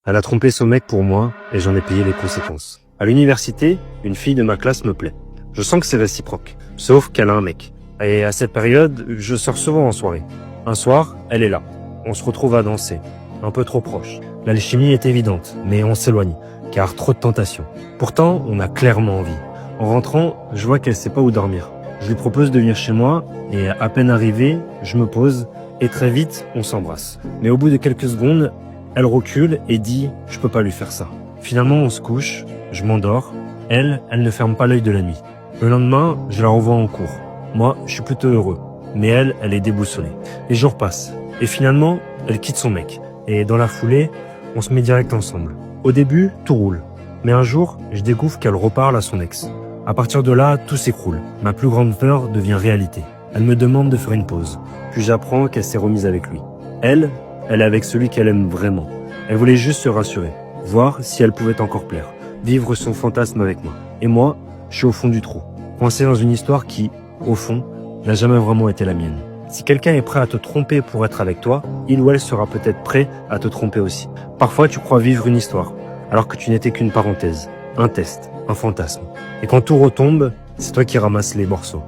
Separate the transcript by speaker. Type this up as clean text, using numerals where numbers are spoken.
Speaker 1: Elle a trompé son mec pour moi et j'en ai payé les conséquences. À l'université, une fille de ma classe me plaît. Je sens que c'est réciproque, sauf qu'elle a un mec. Et à cette période, je sors souvent en soirée. Un soir, elle est là. On se retrouve à danser, un peu trop proche. L'alchimie est évidente, mais on s'éloigne, car trop de tentations. Pourtant, on a clairement envie. En rentrant, je vois qu'elle sait pas où dormir. Je lui propose de venir chez moi, et à peine arrivé, je me pose, et très vite, on s'embrasse. Mais au bout de quelques secondes, elle recule et dit « je peux pas lui faire ça ». Finalement, on se couche, je m'endors. Elle ne ferme pas l'œil de la nuit. Le lendemain, je la revois en cours. Moi, je suis plutôt heureux. Mais elle est déboussolée. Les jours passent. Et finalement, elle quitte son mec. Et dans la foulée, on se met direct ensemble. Au début, tout roule. Mais un jour, je découvre qu'elle reparle à son ex. À partir de là, tout s'écroule. Ma plus grande peur devient réalité. Elle me demande de faire une pause. Puis j'apprends qu'elle s'est remise avec lui. Elle est avec celui qu'elle aime vraiment. Elle voulait juste se rassurer. Voir si elle pouvait encore plaire. Vivre son fantasme avec moi. Et moi, je suis au fond du trou. Coincé dans une histoire qui, au fond, n'a jamais vraiment été la mienne. Si quelqu'un est prêt à te tromper pour être avec toi, il ou elle sera peut-être prêt à te tromper aussi. Parfois, tu crois vivre une histoire, alors que tu n'étais qu'une parenthèse, un test, un fantasme. Et quand tout retombe, c'est toi qui ramasses les morceaux.